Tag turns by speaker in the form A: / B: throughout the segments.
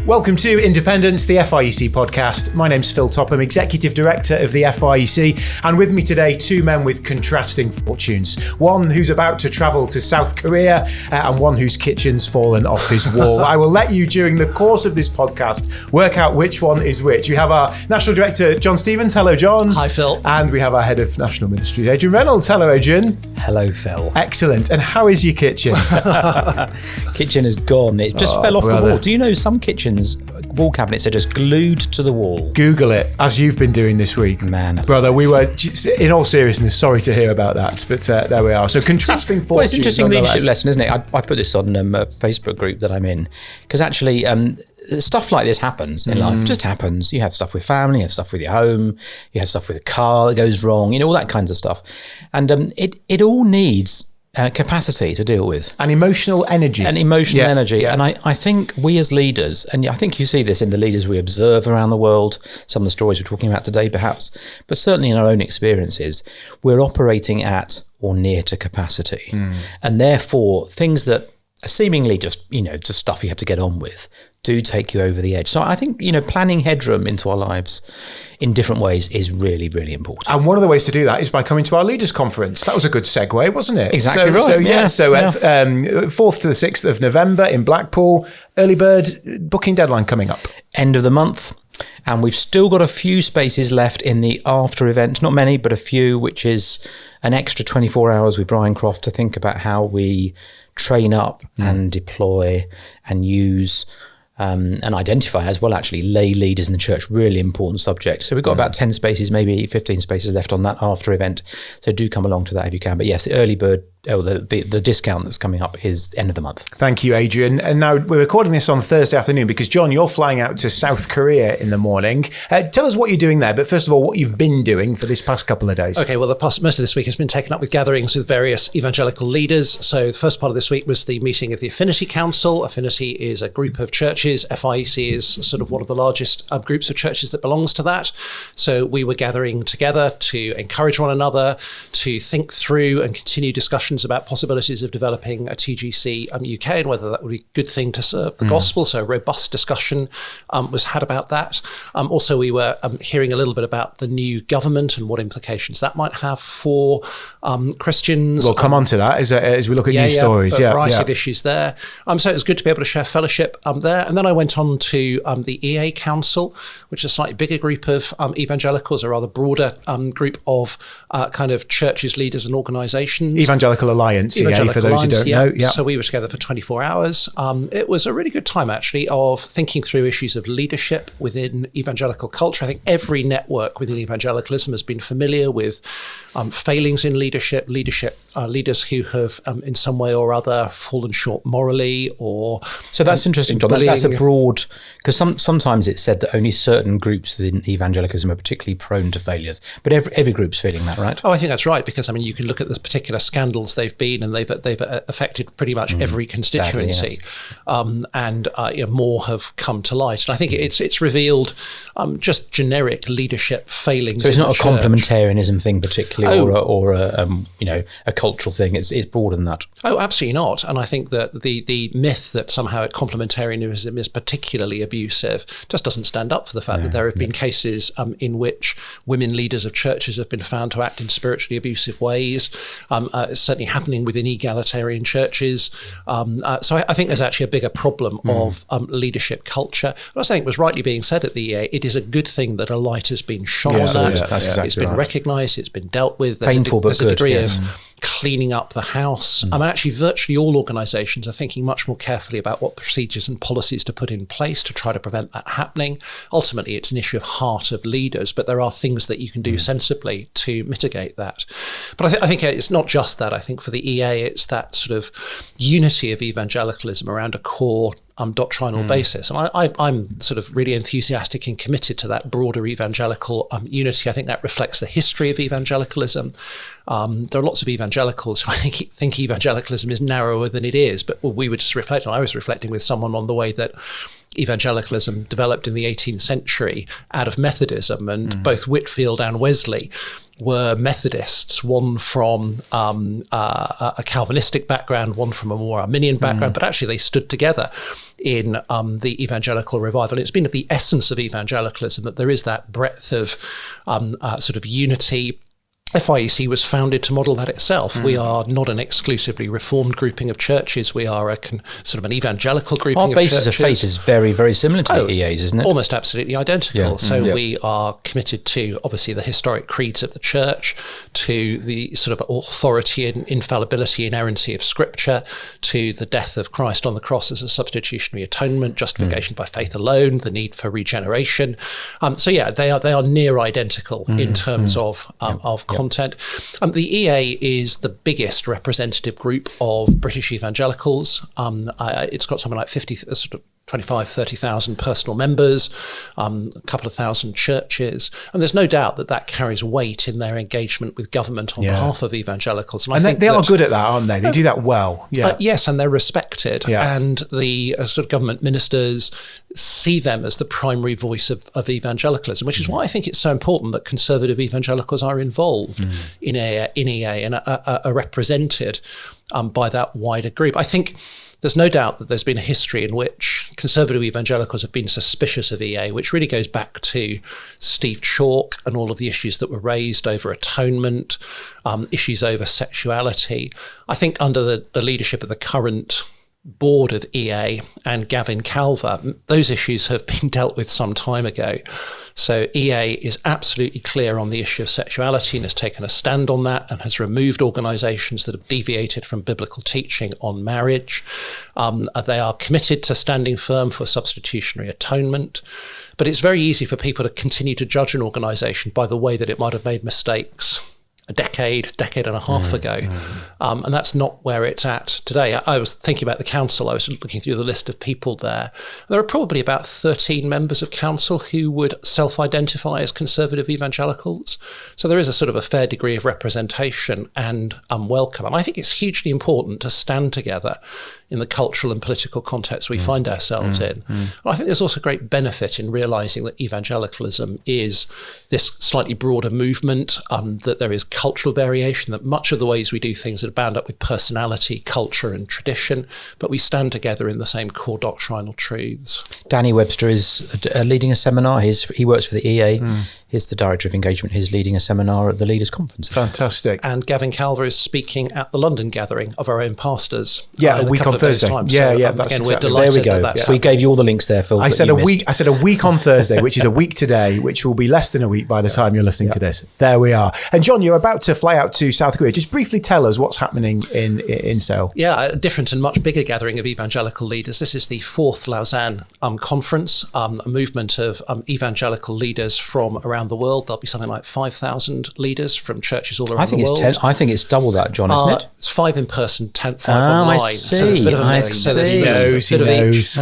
A: Welcome to Independence, the FIEC podcast. My name's Phil Topham, Executive Director of the FIEC, and with me today, two men with contrasting fortunes. One who's about to travel to South Korea, and one whose kitchen's fallen off his wall. I will let you, during the course of this podcast, work out which one is which. We have our National Director, John Stevens. Hello, John.
B: Hi, Phil.
A: And we have our Head of National Ministries, Adrian Reynolds. Hello, Adrian.
C: Hello, Phil.
A: Excellent. And how is your kitchen?
C: Kitchen is gone. It just fell off the wall. Do you know some kitchens, wall cabinets are just glued to the wall? Google it, as you've been doing this week. Man.
A: Brother, we were, in all seriousness, sorry to hear about that, but there we are. So contrasting fortunes.
C: Well, it's an interesting leadership lesson, isn't it? I put this on a Facebook group that I'm in, because actually stuff like this happens in life. It just happens. You have stuff with family, you have stuff with your home, you have stuff with a car that goes wrong, all that kinds of stuff. And it all needs capacity to deal with.
A: And emotional energy.
C: Yeah. And I think we as leaders, and I think you see this in the leaders we observe around the world, some of the stories we're talking about today perhaps, but certainly in our own experiences, we're operating at or near to capacity. And therefore, things that are seemingly just stuff you have to get on with do take you over the edge. So I think, planning headroom into our lives in different ways is really, really important.
A: And one of the ways to do that is by coming to our leaders conference. That was a good segue, wasn't it?
C: Exactly right.
A: 4th to the 6th of November in Blackpool, early bird booking deadline coming up.
C: End of the month. And we've still got a few spaces left in the after event, not many, but a few, which is an extra 24 hours with Brian Croft to think about how we train up and deploy and use and identify as well, actually, lay leaders in the church. Really important subject. So we've got about 10 spaces, maybe 15 spaces left on that after event. So do come along to that if you can. But yes, the early bird, the discount that's coming up is end of the month.
A: Thank you, Adrian. And now we're recording this on Thursday afternoon because, John, you're flying out to South Korea in the morning. Tell us what you're doing there, but first of all, what you've been doing for this past couple of days.
B: Okay, well, most of this week has been taken up with gatherings with various evangelical leaders. So the first part of this week was the meeting of the Affinity Council. Affinity is a group of churches. FIEC is sort of one of the largest groups of churches that belongs to that. So we were gathering together to encourage one another, to think through and continue discussions about possibilities of developing a TGC UK and whether that would be a good thing to serve the gospel. So a robust discussion was had about that. Also, we were hearing a little bit about the new government and what implications that might have for Christians.
A: We'll come on to that as we look at news stories.
B: A variety of issues there. So it was good to be able to share fellowship there. And then I went on to the EA Council, which is a slightly bigger group of evangelicals, a rather broader group of kind of churches, leaders and organisations.
A: Evangelical Alliance, EA, for those who don't know. Yeah.
B: So we were together for 24 hours. It was a really good time, actually, of thinking through issues of leadership within evangelical culture. I think every network within evangelicalism has been familiar with failings in leadership, leaders who have in some way or other fallen short morally or...
C: So that's interesting, John. That's a broad... Because sometimes it's said that only certain groups within evangelicalism are particularly prone to failures. But every group's feeling that, right?
B: Oh, I think that's right. Because, you can look at this particular scandals they've been and they've affected pretty much every constituency. Badly, yes. And more have come to light. And I think it's revealed just generic leadership failings.
C: So it's not a complementarianism thing particularly or a cultural thing. It's broader than that.
B: Oh, absolutely not. And I think that the myth that somehow complementarianism is particularly abusive just doesn't stand up for the fact that there have been cases in which women leaders of churches have been found to act in spiritually abusive ways. It's certainly happening within egalitarian churches. So I think there's actually a bigger problem of leadership culture. But as I think was rightly being said at the EA, it is a good thing that a light has been shone on that.
C: That's exactly
B: it's been recognised, it's been dealt with.
C: Painful but good.
B: There's a degree of cleaning up the house. Actually, virtually all organisations are thinking much more carefully about what procedures and policies to put in place to try to prevent that happening. Ultimately, it's an issue of heart of leaders, but there are things that you can do sensibly to mitigate that. But I think it's not just that. I think for the EA, it's that sort of unity of evangelicalism around a core doctrinal basis. And I'm sort of really enthusiastic and committed to that broader evangelical unity. I think that reflects the history of evangelicalism. There are lots of evangelicals who I think evangelicalism is narrower than it is, but we were just reflecting. I was reflecting with someone on the way that evangelicalism developed in the 18th century out of Methodism, and both Whitefield and Wesley were Methodists, one from a Calvinistic background, one from a more Arminian background, but actually they stood together in the evangelical revival. And it's been of the essence of evangelicalism that there is that breadth of sort of unity. FIEC was founded to model that itself. We are not an exclusively reformed grouping of churches. We are a sort of an evangelical grouping of churches.
C: Our basis of faith is very, very similar to the EA's, isn't it?
B: Almost absolutely identical.
C: Yeah.
B: So we are committed to, obviously, the historic creeds of the church, to the sort of authority and infallibility, inerrancy of Scripture, to the death of Christ on the cross as a substitutionary atonement, justification by faith alone, the need for regeneration. They are near identical in terms of content. The EA is the biggest representative group of British evangelicals. It's got something like 30,000 personal members, a couple of thousand churches, and there's no doubt that carries weight in their engagement with government on behalf of evangelicals. And I think
A: they are good at that, aren't they? They do that well.
B: Yes, and they're respected. And the sort of government ministers see them as the primary voice of evangelicalism, which is why I think it's so important that conservative evangelicals are involved in EA and are represented by that wider group. I think there's no doubt that there's been a history in which conservative evangelicals have been suspicious of EA, which really goes back to Steve Chalke and all of the issues that were raised over atonement, issues over sexuality. I think under the leadership of the current board of EA and Gavin Calver, those issues have been dealt with some time ago. So EA is absolutely clear on the issue of sexuality and has taken a stand on that and has removed organisations that have deviated from biblical teaching on marriage. They are committed to standing firm for substitutionary atonement. But it's very easy for people to continue to judge an organisation by the way that it might have made mistakes a decade and a half ago. And that's not where it's at today. I was thinking about the council. I was looking through the list of people there. There are probably about 13 members of council who would self-identify as conservative evangelicals. So there is a sort of a fair degree of representation and welcome. And I think it's hugely important to stand together in the cultural and political context we find ourselves in. And I think there's also great benefit in realising that evangelicalism is this slightly broader movement, that there is cultural variation, that much of the ways we do things are bound up with personality, culture and tradition, but we stand together in the same core doctrinal truths.
C: Danny Webster is leading a seminar. He works for the EA. He's the Director of Engagement. He's leading a seminar at the Leaders' Conference.
A: Fantastic.
B: And Gavin Calver is speaking at the London gathering of our own pastors.
A: A week on Thursday.
B: That's
A: again,
B: exactly. We're delighted.
C: There we go.
B: That
C: we gave you all the links there, Phil.
A: I said a week on Thursday, which is a week today, which will be less than a week by the time you're listening to this. There we are. And John, you're about to fly out to South Korea. Just briefly tell us what's happening in Seoul.
B: Yeah, a different and much bigger gathering of evangelical leaders. This is the 4th Lausanne conference, a movement of evangelical leaders from around the world. There'll be something like 5,000 leaders from churches all around the world.
C: I think it's double that, John, isn't it?
B: It's 5 in person, 5 online.
C: I see.
B: So there's a bit of a mix. So there's a bit of each.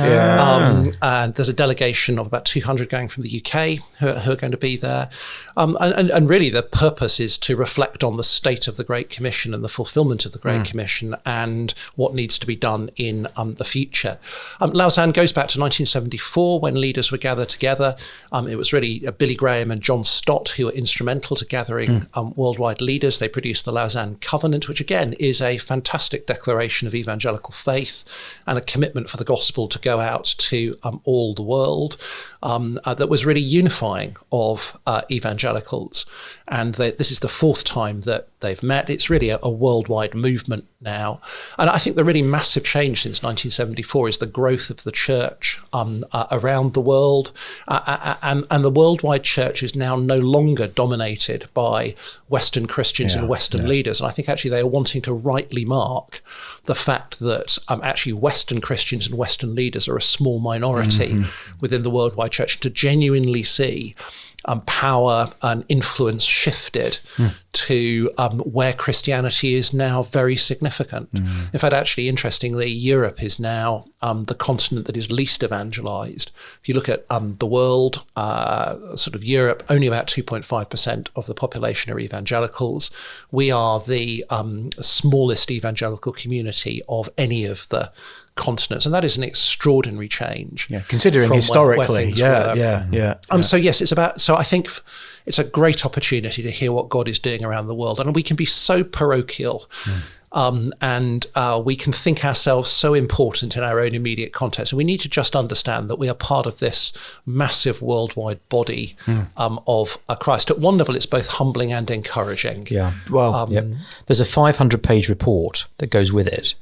B: And there's a delegation of about 200 going from the UK who are going to be there. And really the purpose is to reflect on the state of the Great Commission and the fulfilment of the Great Commission and what needs to be done in the future. Lausanne goes back to 1974 when leaders were gathered together. It was really Billy Graham and John Stott who were instrumental to gathering worldwide leaders. They produced the Lausanne Covenant, which again is a fantastic declaration of evangelical faith and a commitment for the gospel to go out to all the world that was really unifying of evangelicals. And this is the 4th time that they've met. It's really a worldwide movement now. And I think the really massive change since 1974 is the growth of the church around the world. And the worldwide church is now no longer dominated by Western Christians and Western leaders. And I think actually they are wanting to rightly mark the fact that actually Western Christians and Western leaders are a small minority within the worldwide church, to genuinely see power and influence shifted to where Christianity is now very significant. In fact, actually, interestingly, Europe is now the continent that is least evangelized. If you look at the world, sort of Europe, only about 2.5% of the population are evangelicals. We are the smallest evangelical community of any of the continents, and that is an extraordinary change.
A: Yeah, considering
B: from
A: historically,
B: where
A: yeah.
B: So yes, it's about. So I think it's a great opportunity to hear what God is doing around the world, and we can be so parochial. And we can think ourselves so important in our own immediate context. And we need to just understand that we are part of this massive worldwide body of Christ. At one level, it's both humbling and encouraging.
C: Yeah. Well, there's a 500-page report that goes with it.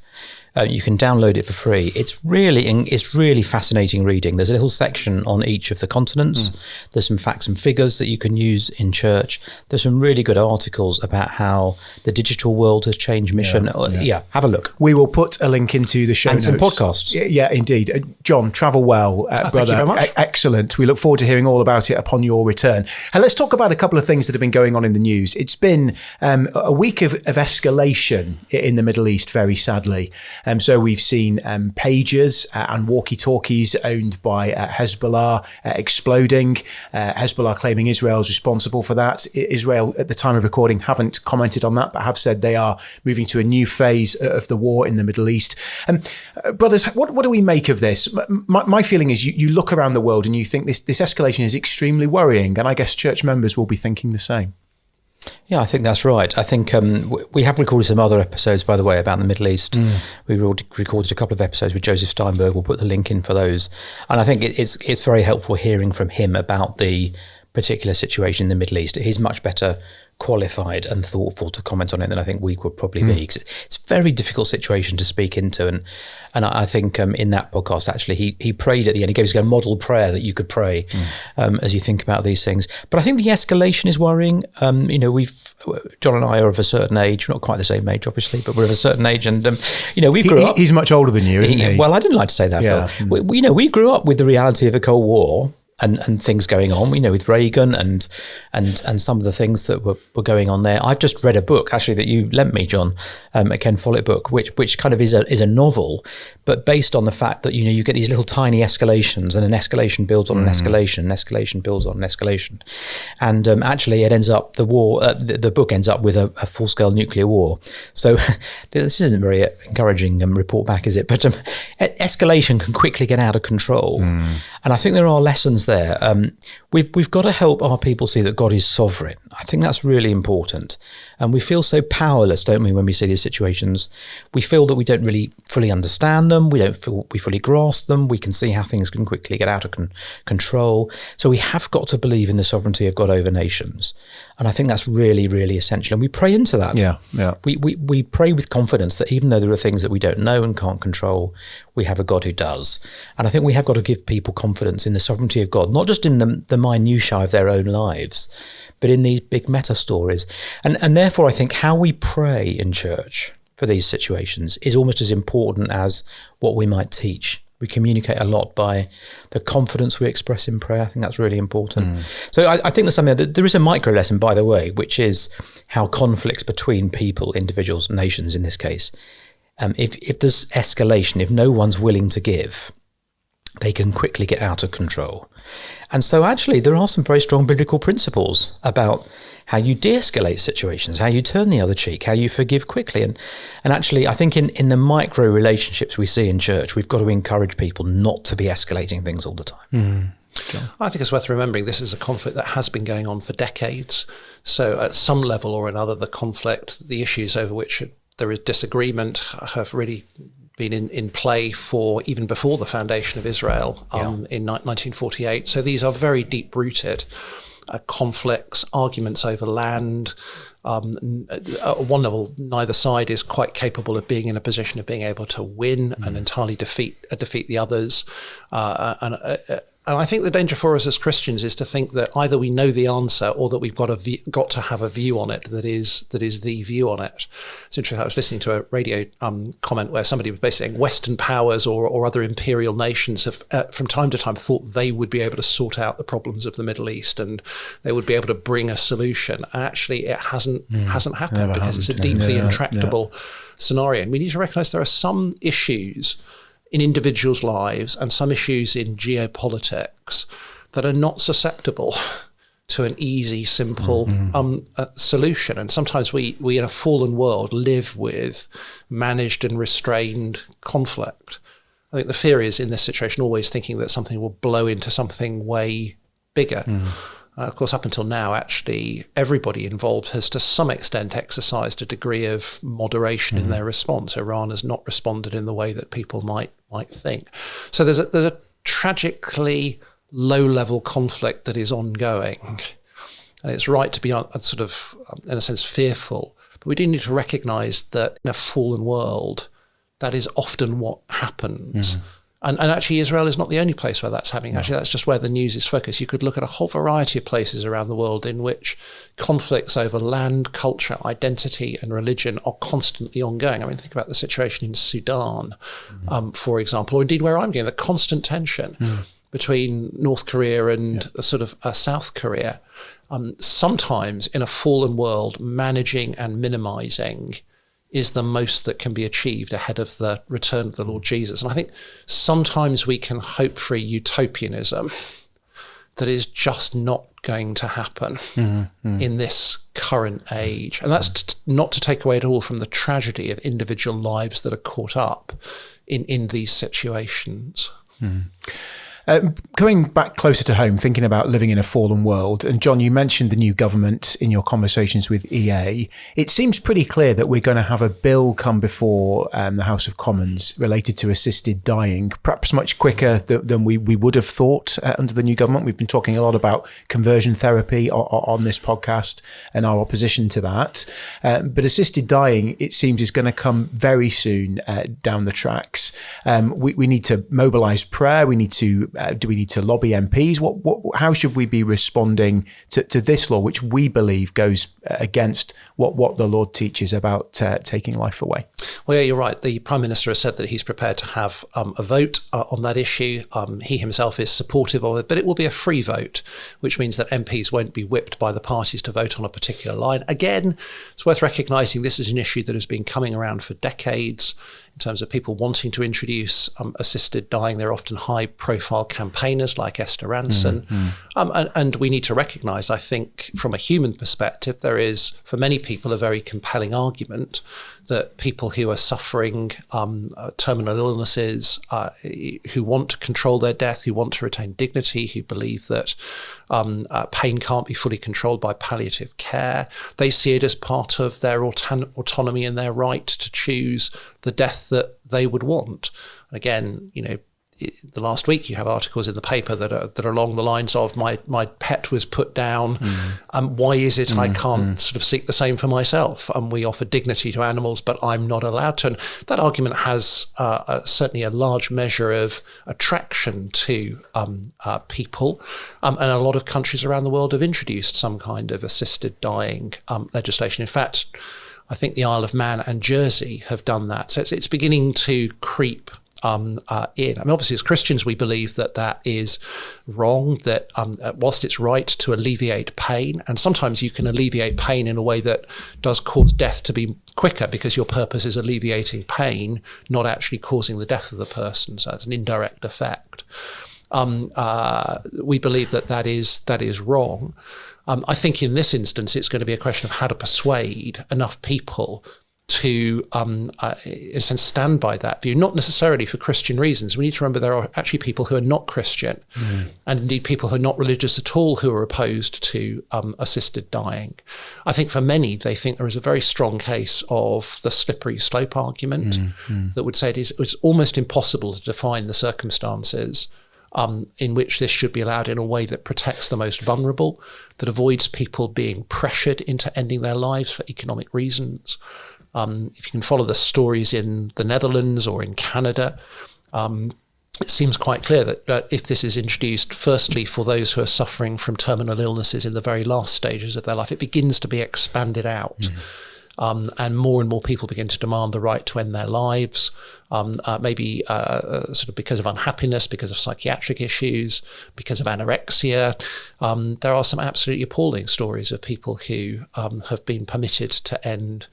C: You can download it for free. It's really fascinating reading. There's a little section on each of the continents. There's some facts and figures that you can use in church. There's some really good articles about how the digital world has changed mission. Have a look.
A: We will put a link into the show notes.
C: And some podcasts.
A: Yeah, indeed. John, travel well, brother.
B: Thank you very much.
A: Excellent. We look forward to hearing all about it upon your return. And let's talk about a couple of things that have been going on in the news. It's been a week of escalation in the Middle East, very sadly. So we've seen pagers and walkie-talkies owned by Hezbollah exploding. Hezbollah claiming Israel's responsible for that. Israel, at the time of recording, haven't commented on that, but have said they are moving to a new phase of the war in the Middle East. Brothers, what do we make of this? My feeling is you look around the world and you think this escalation is extremely worrying, and I guess church members will be thinking the same.
C: Yeah, I think that's right. I think we have recorded some other episodes, by the way, about the Middle East. We recorded a couple of episodes with Joseph Steinberg. We'll put the link in for those. And I think it's very helpful hearing from him about the particular situation in the Middle East. He's much better qualified and thoughtful to comment on it than I think we could probably be. 'Cause it's a very difficult situation to speak into, and I think in that podcast actually he prayed at the end. He gave us a model prayer that you could pray as you think about these things. But I think the escalation is worrying. John and I are of a certain age, not quite the same age obviously, but we're of a certain age, and we grew up.
A: He's much older than you, isn't he?
C: Well, I didn't like to say that, Phil. We grew up with the reality of the Cold War. And things going on, with Reagan and some of the things that were going on there. I've just read a book actually that you lent me, John, a Ken Follett book, which kind of is a novel, but based on the fact that you get these little tiny escalations, and an escalation builds on an escalation, an escalation builds on an escalation, and actually it ends up the book ends up with a full scale nuclear war. So this isn't very encouraging report back, is it? But escalation can quickly get out of control, and I think there are lessons there. We've got to help our people see that God is sovereign. I think that's really important. And we feel so powerless, don't we, when we see these situations? We feel that we don't really fully understand them. We don't feel we fully grasp them. We can see how things can quickly get out of control. So we have got to believe in the sovereignty of God over nations. And I think that's really, really essential. And we pray into that.
A: Yeah.
C: We pray with confidence that even though there are things that we don't know and can't control, we have a God who does. And I think we have got to give people confidence in the sovereignty of God, not just in the minutiae of their own lives, but in these big meta stories. And therefore, I think how we pray in church for these situations is almost as important as what we might teach. We communicate a lot by the confidence we express in prayer. I think that's really important. So I think there's something there is a micro lesson, by the way, which is how conflicts between people, individuals, nations in this case, if there's escalation, if no one's willing to give, they can quickly get out of control. And so actually there are some very strong biblical principles about how you de-escalate situations, how you turn the other cheek, how you forgive quickly. And actually I think in the micro relationships we see in church, we've got to encourage people not to be escalating things all the time.
B: I think it's worth remembering this is a conflict that has been going on for decades. So at some level or another, the conflict, the issues over which there is disagreement have really been in play for even before the foundation of Israel in 1948. So these are very deep-rooted conflicts, arguments over land. At one level, neither side is quite capable of being in a position of being able to win and entirely defeat the others. And I think the danger for us as Christians is to think that either we know the answer or that we've got to have a view on it that is the view on it. It's interesting. I was listening to a radio comment where somebody was basically saying Western powers or other imperial nations have from time to time thought they would be able to sort out the problems of the Middle East and they would be able to bring a solution. And actually, it hasn't happened because it's a deeply intractable scenario. And we need to recognise there are some issues in individuals' lives and some issues in geopolitics that are not susceptible to an easy, simple solution. And sometimes we in a fallen world live with managed and restrained conflict. I think the fear is in this situation always thinking that something will blow into something way bigger. Of course, up until now, actually, everybody involved has to some extent exercised a degree of moderation in their response. Iran has not responded in the way that people might think. So there's a tragically low-level conflict that is ongoing. And it's right to be sort of, in a sense, fearful. But we do need to recognise that in a fallen world, that is often what happens. And actually, Israel is not the only place where that's happening. Actually, that's just where the news is focused. You could look at a whole variety of places around the world in which conflicts over land, culture, identity, and religion are constantly ongoing. I mean, think about the situation in Sudan, for example, or indeed where I'm going, the constant tension between North Korea and sort of South Korea. Sometimes in a fallen world, managing and minimising is the most that can be achieved ahead of the return of the Lord Jesus. And I think sometimes we can hope for a utopianism that is just not going to happen in this current age. And that's not to take away at all from the tragedy of individual lives that are caught up in these situations.
A: Coming back closer to home, thinking about living in a fallen world, and John, you mentioned the new government in your conversations with EA. It seems pretty clear that we're going to have a bill come before the House of Commons related to assisted dying, perhaps much quicker than we would have thought under the new government. We've been talking a lot about conversion therapy on this podcast and our opposition to that. But assisted dying, it seems, is going to come very soon down the tracks. We need to mobilise prayer. We need to do we need to lobby MPs? How should we be responding to this law, which we believe goes against what the Lord teaches about taking life away?
B: Well, yeah, you're right. The Prime Minister has said that he's prepared to have a vote on that issue. He himself is supportive of it, but it will be a free vote, which means that MPs won't be whipped by the parties to vote on a particular line. Again, it's worth recognising this is an issue that has been coming around for decades. In terms of people wanting to introduce assisted dying, they're often high-profile campaigners like Esther Ranson. And we need to recognise, I think, from a human perspective, there is, for many people, a very compelling argument that people who are suffering terminal illnesses, who want to control their death, who want to retain dignity, who believe that pain can't be fully controlled by palliative care, they see it as part of their autonomy and their right to choose the death that they would want. Again, the last week you have articles in the paper that are along the lines of my pet was put down. Why is it I can't sort of seek the same for myself? We offer dignity to animals, but I'm not allowed to. And that argument has certainly a large measure of attraction to people. And a lot of countries around the world have introduced some kind of assisted dying legislation. In fact, I think the Isle of Man and Jersey have done that. So it's beginning to creep in. I mean, obviously, as Christians, we believe that is wrong, that whilst it's right to alleviate pain, and sometimes you can alleviate pain in a way that does cause death to be quicker because your purpose is alleviating pain, not actually causing the death of the person. So it's an indirect effect. We believe that is wrong. I think in this instance, it's going to be a question of how to persuade enough people to, in a sense, stand by that view, not necessarily for Christian reasons. We need to remember there are actually people who are not Christian, and indeed people who are not religious at all who are opposed to assisted dying. I think for many, they think there is a very strong case of the slippery slope argument that would say it's almost impossible to define the circumstances in which this should be allowed in a way that protects the most vulnerable, that avoids people being pressured into ending their lives for economic reasons. If you can follow the stories in the Netherlands or in Canada, it seems quite clear that if this is introduced, firstly, for those who are suffering from terminal illnesses in the very last stages of their life, it begins to be expanded out. And more people begin to demand the right to end their lives, maybe sort of because of unhappiness, because of psychiatric issues, because of anorexia. There are some absolutely appalling stories of people who have been permitted to end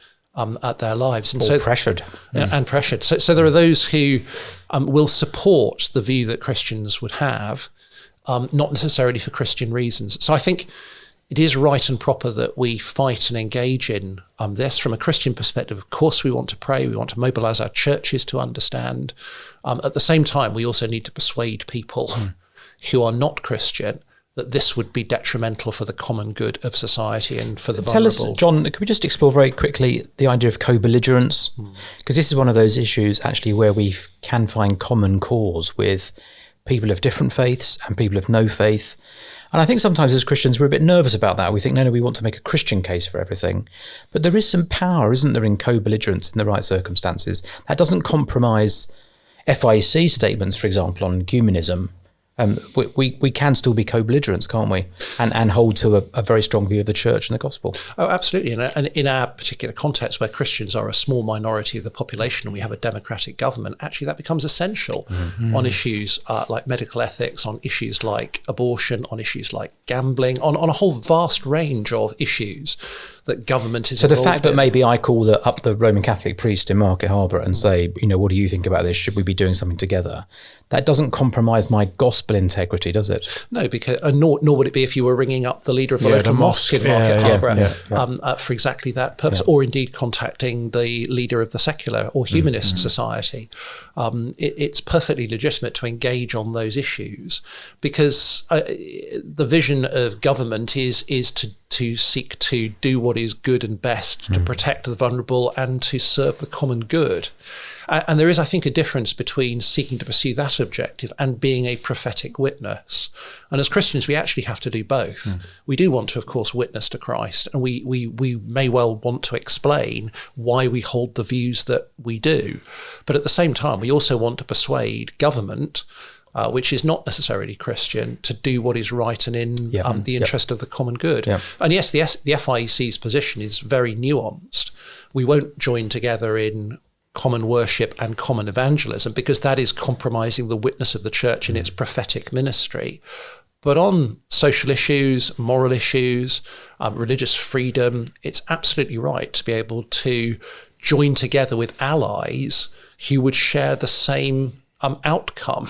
B: their lives. And
C: pressured.
B: And pressured. So there are those who will support the view that Christians would have, not necessarily for Christian reasons. So I think it is right and proper that we fight and engage in this. From a Christian perspective, of course, we want to pray. We want to mobilise our churches to understand. At the same time, we also need to persuade people who are not Christian that this would be detrimental for the common good of society and for the vulnerable.
C: Tell us, John, can we just explore very quickly the idea of co-belligerence? Because this is one of those issues actually where we can find common cause with people of different faiths and people of no faith. And I think sometimes as Christians we're a bit nervous about that. We think, no, we want to make a Christian case for everything. But there is some power, isn't there, in co-belligerence in the right circumstances. That doesn't compromise FIEC statements, for example, on ecumenism. We can still be co-belligerents, can't we? And hold to a very strong view of the church and the gospel. Oh,
B: absolutely. And in our particular context where Christians are a small minority of the population and we have a democratic government, actually that becomes essential on issues like medical ethics, on issues like abortion, on issues like gambling, on a whole vast range of issues that government is involved in.
C: So the fact that maybe I call up the Roman Catholic priest in Market Harbour and say, what do you think about this? Should we be doing something together? That doesn't compromise my gospel integrity, does it?
B: No, because nor would it be if you were ringing up the leader of the local mosque in Market Harbour for exactly that purpose, or indeed contacting the leader of the secular or humanist society. It's perfectly legitimate to engage on those issues because the vision of government is to seek to do what is good and best to protect the vulnerable and to serve the common good. And there is, I think, a difference between seeking to pursue that objective and being a prophetic witness. And as Christians, we actually have to do both. We do want to, of course, witness to Christ, and we may well want to explain why we hold the views that we do. But at the same time, we also want to persuade government, which is not necessarily Christian, to do what is right and in the interest of the common good. And yes, the FIEC's position is very nuanced. We won't join together in common worship and common evangelism because that is compromising the witness of the church in its prophetic ministry. But on social issues, moral issues, religious freedom, it's absolutely right to be able to join together with allies who would share the same outcome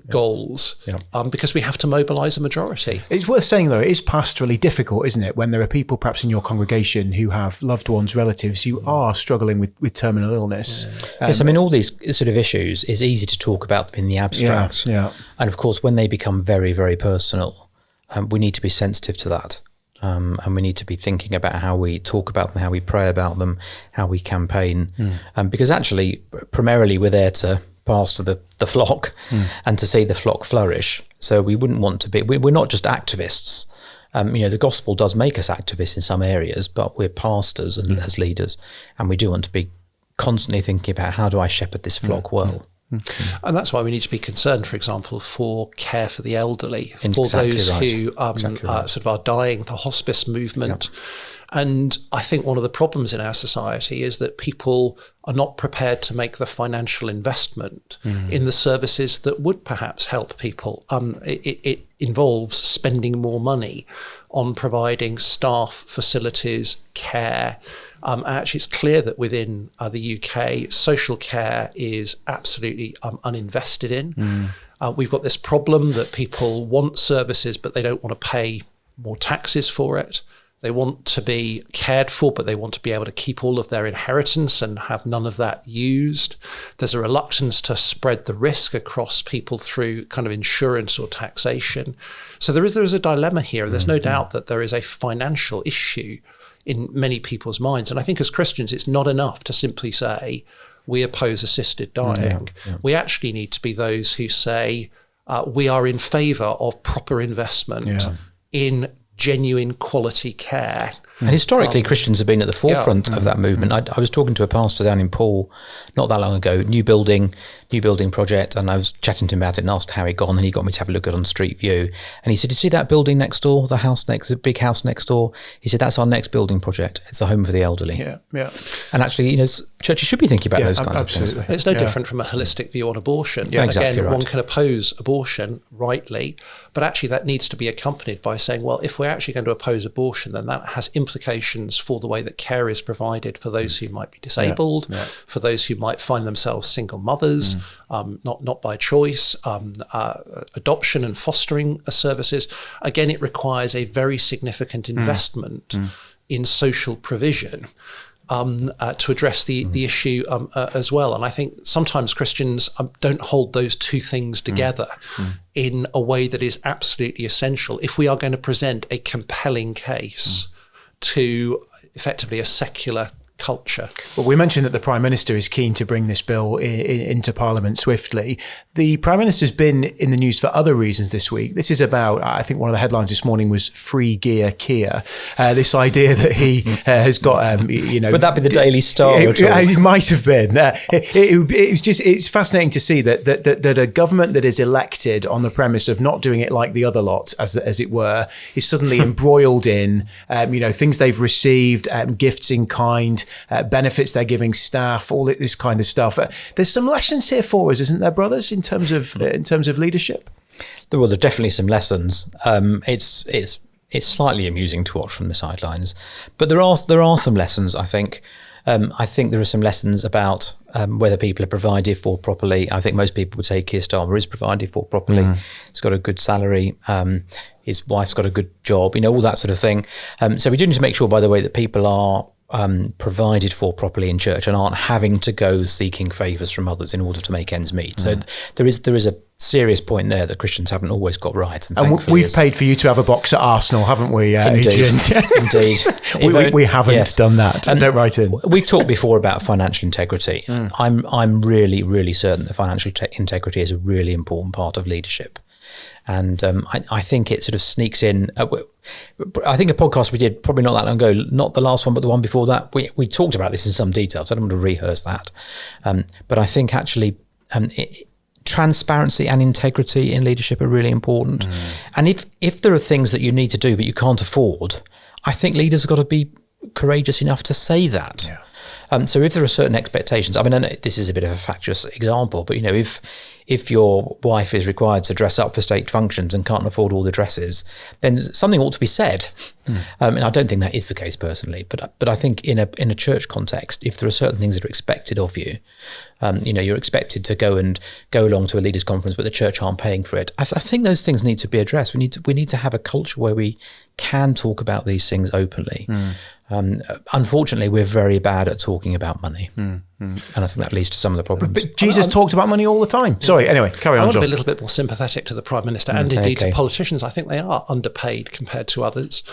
B: goals, because we have to mobilise a majority.
A: It's worth saying, though, it is pastorally difficult, isn't it, when there are people perhaps in your congregation who have loved ones, relatives who are struggling with terminal illness.
C: Yes, I mean, all these sort of issues, it's easy to talk about them in the abstract. And of course, when they become very, very personal, we need to be sensitive to that. And we need to be thinking about how we talk about them, how we pray about them, how we campaign. Because actually, primarily, we're there to pastor the flock and to see the flock flourish. So we wouldn't want to be, we're not just activists. The gospel does make us activists in some areas, but we're pastors and as leaders, and we do want to be constantly thinking about how do I shepherd this flock well.
B: And that's why we need to be concerned, for example, for care for the elderly, for those who sort of are dying, the hospice movement. And I think one of the problems in our society is that people are not prepared to make the financial investment in the services that would perhaps help people. It involves spending more money on providing staff, facilities, care. Actually, it's clear that within the UK, social care is absolutely uninvested in. We've got this problem that people want services, but they don't want to pay more taxes for it. They want to be cared for, but they want to be able to keep all of their inheritance and have none of that used. There's a reluctance to spread the risk across people through kind of insurance or taxation. So there is a dilemma here. There's no doubt that there is a financial issue in many people's minds. And I think as Christians, it's not enough to simply say, we oppose assisted dying. We actually need to be those who say, we are in favour of proper investment in genuine quality care.
C: And historically, Christians have been at the forefront of that movement. I was talking to a pastor down in Poole not that long ago, new building project, and I was chatting to him about it and asked how it gone, and he got me to have a look at it on Street View. And he said, "Did you see that building next door, the big house next door?" He said, "That's our next building project. It's a home for the elderly." And actually, churches should be thinking about those kinds of things.
B: And it's no different from a holistic view on abortion.
C: Exactly right.
B: One can oppose abortion rightly, but actually that needs to be accompanied by saying, well, if we're actually going to oppose abortion, then that has implications implications for the way that care is provided for those who might be disabled, for those who might find themselves single mothers, not by choice, adoption and fostering services. Again, it requires a very significant investment in social provision to address the issue as well. And I think sometimes Christians don't hold those two things together in a way that is absolutely essential if we are going to present a compelling case to effectively a secular culture.
A: Well, we mentioned that the Prime Minister is keen to bring this bill into Parliament swiftly. The Prime Minister's been in the news for other reasons this week. This is about, I think one of the headlines this morning was free gear Keir. This idea that he has got,
C: Would that be the Daily Star?
A: It might have been. It's fascinating to see that a government that is elected on the premise of not doing it like the other lot, as it were, is suddenly embroiled in, things they've received, gifts in kind, benefits they're giving staff, all this kind of stuff. There's some lessons here for us, isn't there, brothers, in terms of leadership?
C: Well, there's definitely some lessons. It's slightly amusing to watch from the sidelines, but there are some lessons. I think there are some lessons about whether people are provided for properly. I think most people would say Keir Starmer is provided for properly. He's got a good salary. His wife's got a good job. All that sort of thing. So we do need to make sure, by the way, that people are provided for properly in church and aren't having to go seeking favours from others in order to make ends meet. So there is a serious point there that Christians haven't always got right.
A: And we've paid for you to have a box at Arsenal, haven't we, Adrian?
C: Indeed.
A: we haven't done that. And don't write in.
C: We've talked before about financial integrity. I'm really, really certain that financial integrity is a really important part of leadership. And I think it sort of sneaks in. I think a podcast we did probably not that long ago, not the last one, but the one before that, we talked about this in some detail, so I don't want to rehearse that. But I think actually transparency and integrity in leadership are really important. And if there are things that you need to do but you can't afford, I think leaders have got to be courageous enough to say that. So if there are certain expectations, I mean, this is a bit of a factious example, but if your wife is required to dress up for state functions and can't afford all the dresses, then something ought to be said. And I don't think that is the case personally, but I think in a church context, if there are certain things that are expected of you, you're expected to go along to a leaders' conference, but the church aren't paying for it. I think those things need to be addressed. We need to have a culture where we can talk about these things openly. Unfortunately, we're very bad at talking about money. And I think that leads to some of the problems.
A: But Jesus talked about money all the time. Sorry, anyway, carry on,
B: I want to
A: John.
B: be a little bit more sympathetic to the Prime Minister and indeed to politicians. I think they are underpaid compared to others,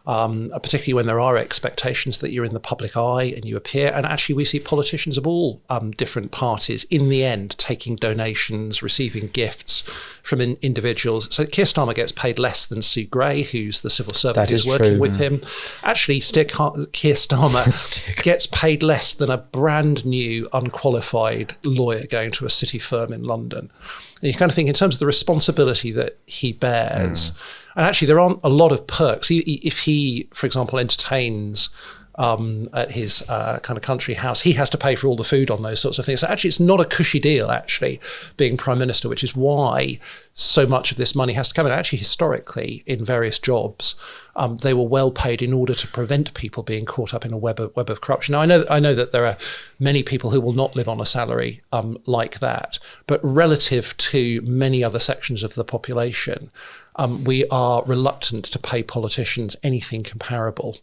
B: particularly when there are expectations that you're in the public eye and you appear. And actually, we see politicians of all different parties, in the end, taking donations, receiving gifts from individuals. So Keir Starmer gets paid less than Sue Gray, who's the civil servant who's working with him. Actually, Keir Starmer gets paid less than a brand new, unqualified lawyer going to a city firm in London. And you kind of think in terms of the responsibility that he bears, and actually there aren't a lot of perks. If he, for example, entertains at his kind of country house, he has to pay for all the food on those sorts of things. So actually it's not a cushy deal, actually, being Prime Minister, which is why so much of this money has to come in. Actually, historically, in various jobs, they were well paid in order to prevent people being caught up in a web of corruption. Now, I know that there are many people who will not live on a salary like that, but relative to many other sections of the population, we are reluctant to pay politicians anything comparable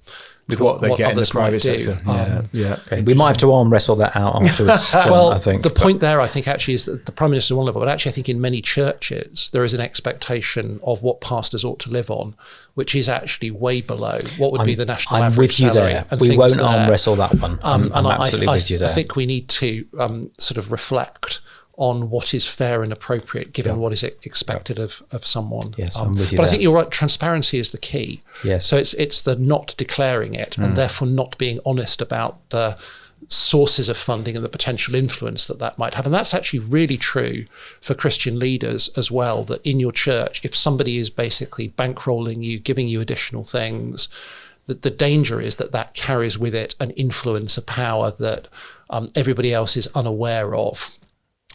A: with what they get in the private sector.
C: Okay. We might have to arm wrestle that out afterwards, John,
B: well,
C: I think.
B: The point there, I think, actually is that the Prime Minister on one level, but actually I think in many churches there is an expectation of what pastors ought to live on, which is actually way below what would be the national average salary.
C: I'm with you there. We won't arm wrestle that one. I'm absolutely with you there.
B: I think we need to sort of reflect on what is fair and appropriate given what is expected of someone.
C: Yes, I'm with you
B: But
C: there.
B: I think you're right, transparency is the key.
C: Yes.
B: So it's the not declaring it and therefore not being honest about the sources of funding and the potential influence that might have. And that's actually really true for Christian leaders as well, that in your church, if somebody is basically bankrolling you, giving you additional things, that the danger is that carries with it an influence, a power that everybody else is unaware of.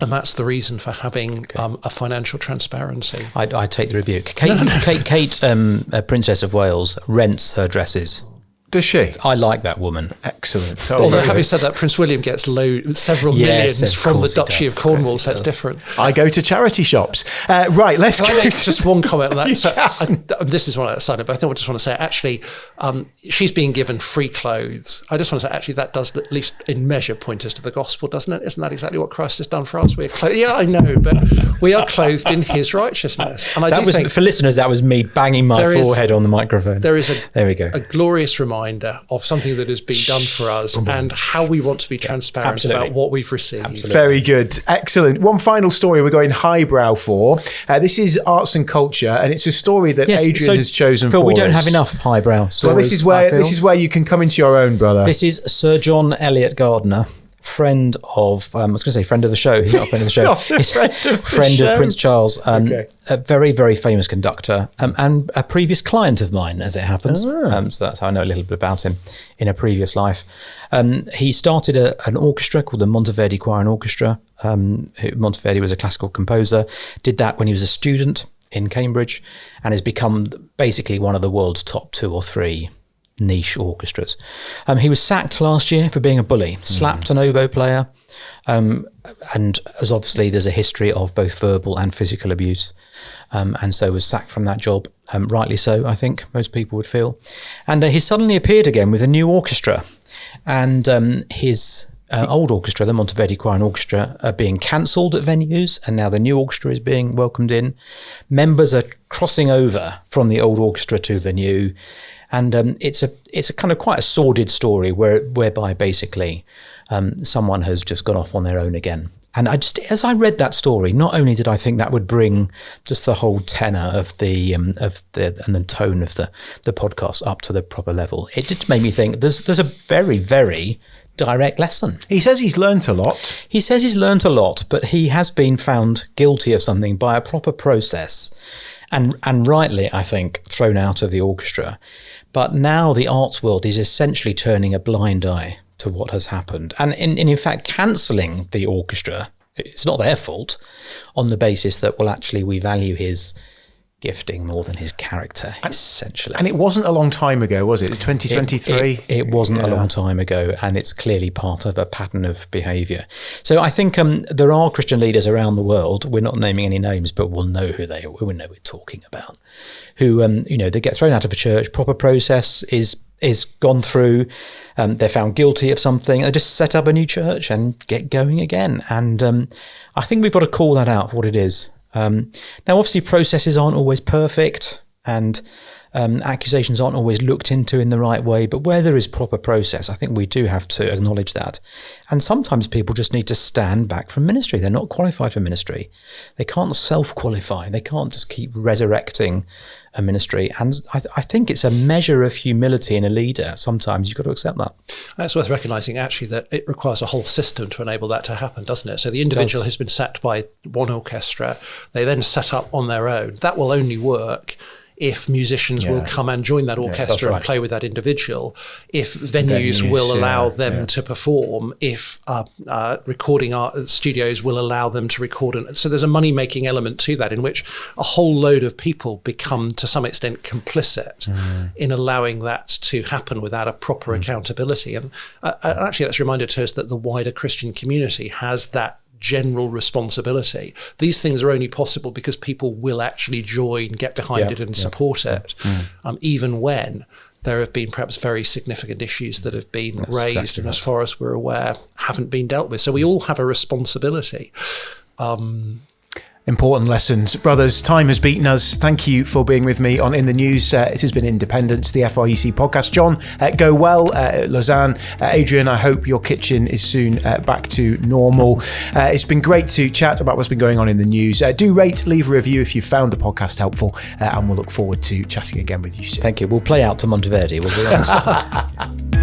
B: And that's the reason for having a financial transparency.
C: I take the rebuke. Kate, Princess of Wales, rents her dresses.
A: Does she?
C: I like that woman.
A: Excellent.
B: Although, having said that, Prince William gets several millions from the Duchy of Cornwall, so it's different.
A: I go to charity shops. Right, let's go.
B: Can I make just one comment on that? So, this is one outside, but I just want to say, actually, she's being given free clothes. I just want to say, actually, that does, at least in measure, point us to the gospel, doesn't it? Isn't that exactly what Christ has done for us? We're clothed. Yeah, I know, but we are clothed in his righteousness. And I think,
C: for listeners, that was me banging my forehead on the microphone.
B: There is
C: there we go.
B: A glorious reminder of something that has been done for us and how we want to be transparent about what we've received.
A: Absolutely. Very good. Excellent. One final story we're going highbrow for. This is arts and culture, and it's a story that Adrian has chosen
C: Phil,
A: for us.
C: we don't have enough highbrow stories.
A: Well, this is where you can come into your own, brother.
C: This is Sir John Eliot Gardiner, friend of, I was going to say friend of the show. He's not a friend of the show.
A: He's
C: friend of Prince Charles.
A: Okay.
C: A very, very famous conductor and a previous client of mine, as it happens. So that's how I know a little bit about him in a previous life. He started an orchestra called the Monteverdi Choir and Orchestra. Monteverdi was a classical composer. Did that when he was a student in Cambridge and has become basically one of the world's top 2 or 3 niche orchestras. He was sacked last year for being a bully, slapped an oboe player, and as obviously there's a history of both verbal and physical abuse, and so was sacked from that job, rightly so, I think most people would feel. And he suddenly appeared again with a new orchestra, and his old orchestra, the Monteverdi Choir and Orchestra, are being cancelled at venues, and now the new orchestra is being welcomed in. Members are crossing over from the old orchestra to the new. And it's a kind of quite a sordid story whereby basically someone has just gone off on their own again. And as I read that story, not only did I think that would bring just the whole tenor of the and the tone of the podcast up to the proper level, it did make me think there's a very, very direct lesson.
A: He says he's learnt a lot.
C: He says he's learnt a lot, but he has been found guilty of something by a proper process, and rightly, I think, thrown out of the orchestra. But now the arts world is essentially turning a blind eye to what has happened. And in fact, cancelling the orchestra, it's not their fault, on the basis that, well, actually, we value his gifting more than his character, essentially.
A: And it wasn't a long time ago, was it? 2023?
C: It wasn't a long time ago, and it's clearly part of a pattern of behaviour. So I think there are Christian leaders around the world, we're not naming any names, but we'll know who they are, we'll know we're talking about, who, they get thrown out of a church, proper process is gone through, they're found guilty of something, they just set up a new church and get going again. And I think we've got to call that out for what it is. Now, obviously, processes aren't always perfect, and accusations aren't always looked into in the right way. But where there is proper process, I think we do have to acknowledge that. And sometimes people just need to stand back from ministry. They're not qualified for ministry. They can't self-qualify. They can't just keep resurrecting a ministry. And I think it's a measure of humility in a leader. Sometimes you've got to accept that.
B: It's worth recognising, actually, that it requires a whole system to enable that to happen, doesn't it? So the individual has been sacked by one orchestra. They then set up on their own. That will only work if musicians will come and join that orchestra and play with that individual, if venues will allow them to perform, if recording art studios will allow them to record. And so there's a money-making element to that, in which a whole load of people become, to some extent, complicit in allowing that to happen without a proper accountability. And actually, that's reminded to us that the wider Christian community has that general responsibility. These things are only possible because people will actually join, get behind it and support it, even when there have been perhaps very significant issues that have been raised and, as far as we're aware, haven't been dealt with. So we all have a responsibility.
A: Important lessons. Brothers, time has beaten us. Thank you for being with me on In the News. It has been Independence, the FIEC podcast. John, go well. Lausanne, Adrian, I hope your kitchen is soon back to normal. It's been great to chat about what's been going on in the news. Do rate, leave a review if you found the podcast helpful, and we'll look forward to chatting again with you soon.
C: Thank you. We'll play out to Monteverdi. We'll be honest.